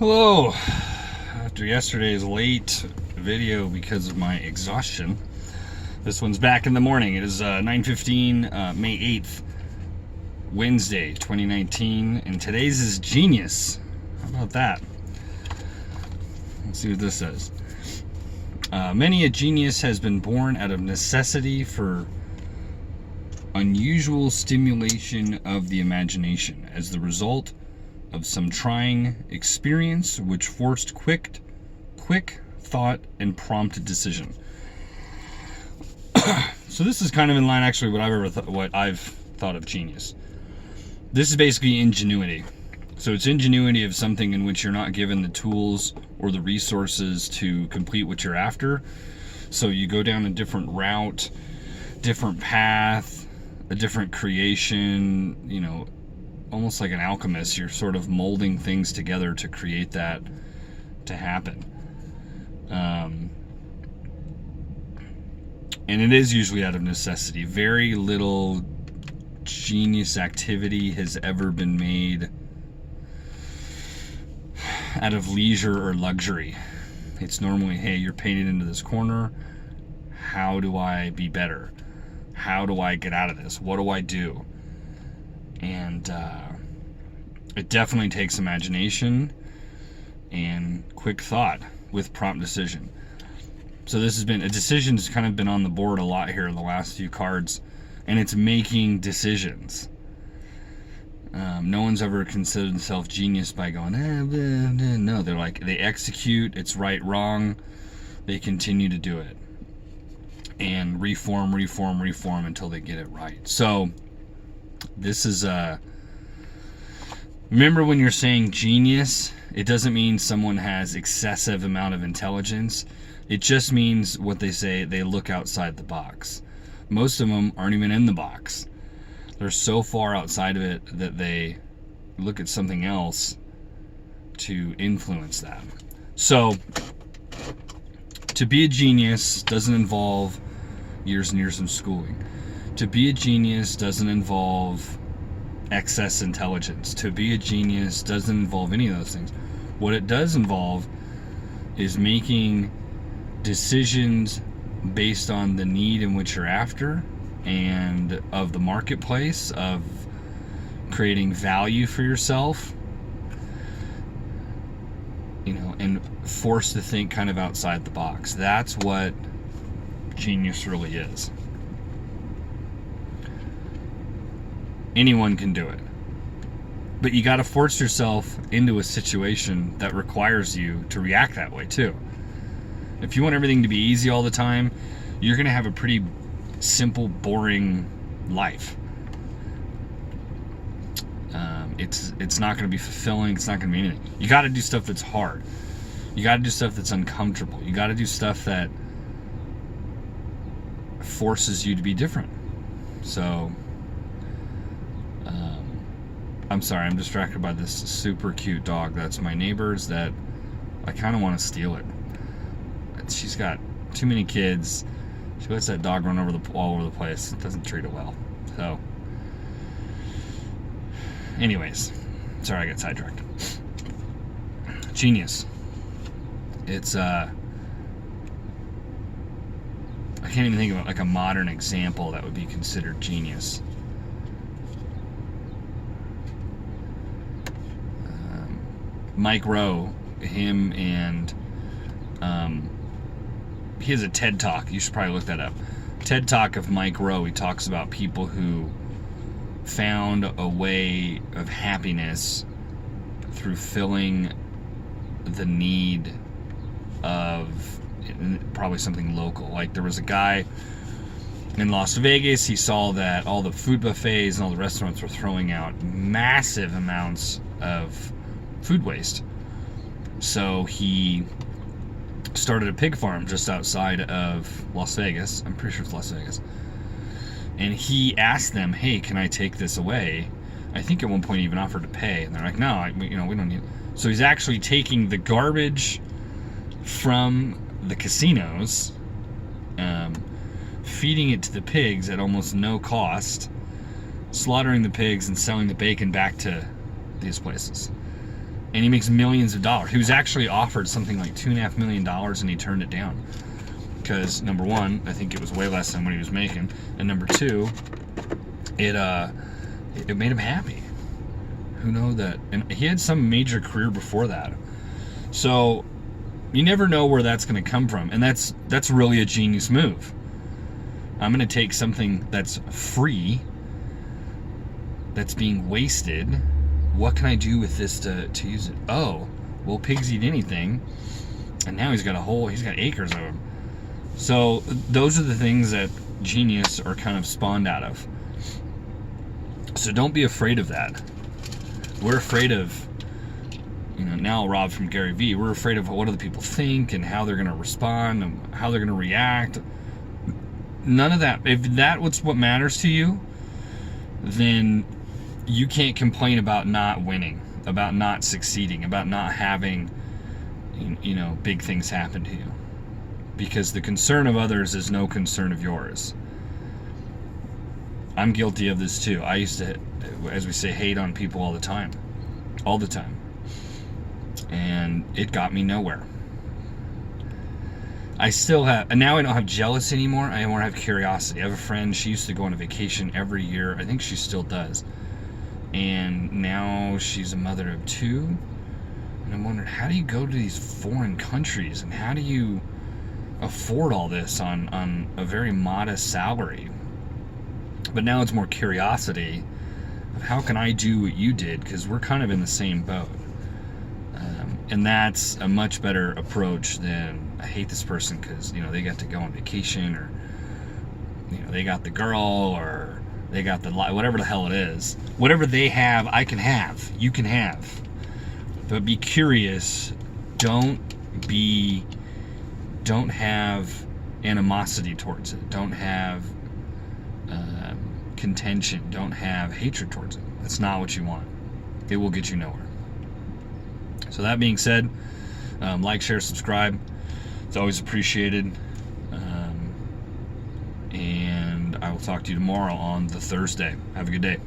Hello. After yesterday's late video because of my exhaustion, this one's back in the morning. It is 9:15, May 8th, Wednesday, 2019, and today's is Genius. How about that? Let's see what this says. Many a genius has been born out of necessity for unusual stimulation of the imagination as the result of some trying experience which forced quick thought and prompt decision. So this is kind of in line, actually, what I've thought of genius. This is basically ingenuity. So it's ingenuity of something in which you're not given the tools or the resources to complete what you're after. So you go down a different route, different path, a different creation, almost like an alchemist. You're sort of molding things together to create that to happen. And it is usually out of necessity. Very little genius activity has ever been made out of leisure or luxury. It's normally, hey, you're painted into this corner. How do I be better? How do I get out of this? What do I do? And it definitely takes imagination and quick thought with prompt decision. So this has been, a decision's kind of been on the board a lot here in the last few cards, and it's making decisions. No one's ever considered themselves genius by going, no, they're like, they execute, it's right, wrong, they continue to do it. And reform until they get it right. So this is remember, when you're saying genius, it doesn't mean someone has excessive amount of intelligence. It just means what they say, they look outside the box. Most of them aren't even in the box. They're so far outside of it that they look at something else to influence that. So to be a genius doesn't involve years and years of schooling. To be a genius doesn't involve excess intelligence. To be a genius doesn't involve any of those things. What it does involve is making decisions based on the need in which you're after and of the marketplace, of creating value for yourself, and forced to think kind of outside the box. That's what genius really is. Anyone can do it, but you got to force yourself into a situation that requires you to react that way too. If you want everything to be easy all the time, you're going to have a pretty simple, boring life. It's not going to be fulfilling. It's not going to be anything. You got to do stuff that's hard. You got to do stuff that's uncomfortable. You got to do stuff that forces you to be different. So I'm sorry, I'm distracted by this super cute dog that's my neighbor's that I kind of want to steal it. She's got too many kids. She lets that dog run all over the place. Doesn't treat it well. So anyways, sorry I got sidetracked. Genius. It's I can't even think of like a modern example that would be considered genius. Mike Rowe, him and he has a TED Talk. You should probably look that up. TED Talk of Mike Rowe. He talks about people who found a way of happiness through filling the need of probably something local. Like there was a guy in Las Vegas, he saw that all the food buffets and all the restaurants were throwing out massive amounts of food waste. So he started a pig farm just outside of Las Vegas. I'm pretty sure it's Las Vegas. And he asked them, hey, can I take this away? I think at one point he even offered to pay. And they're like, no, we don't need it. So he's actually taking the garbage from the casinos, feeding it to the pigs at almost no cost, slaughtering the pigs and selling the bacon back to these places. and he makes millions of dollars. He was actually offered something like $2.5 million, and he turned it down because, number one, I think it was way less than what he was making, and number two, it made him happy. Who knows that? And he had some major career before that, so you never know where that's going to come from, and that's really a genius move. I'm going to take something that's free, that's being wasted. What can I do with this to use it? Oh, well, pigs eat anything, and now he's got acres of them. So those are the things that genius are kind of spawned out of. So don't be afraid of that. We're afraid of, now Rob from Gary Vee, we're afraid of what other people think and how they're going to respond and how they're going to react. None of that. If that's what matters to you, then you can't complain about not winning, about not succeeding, about not having, big things happen to you. Because the concern of others is no concern of yours. I'm guilty of this too. I used to, as we say, hate on people all the time. All the time. And it got me nowhere. I still have, and now I don't have jealous anymore. I more have curiosity. I have a friend, she used to go on a vacation every year. I think she still does. And now she's a mother of 2. And I'm wondering, how do you go to these foreign countries? And how do you afford all this on a very modest salary? But now it's more curiosity of how can I do what you did? Because we're kind of in the same boat. And that's a much better approach than, I hate this person because, they got to go on vacation, or, they got the girl, or they got the, whatever the hell it is. Whatever they have, I can have. You can have. But be curious. Don't have animosity towards it. Don't have contention. Don't have hatred towards it. That's not what you want. It will get you nowhere. So that being said, like, share, subscribe. It's always appreciated. And I will talk to you tomorrow on the Thursday. Have a good day.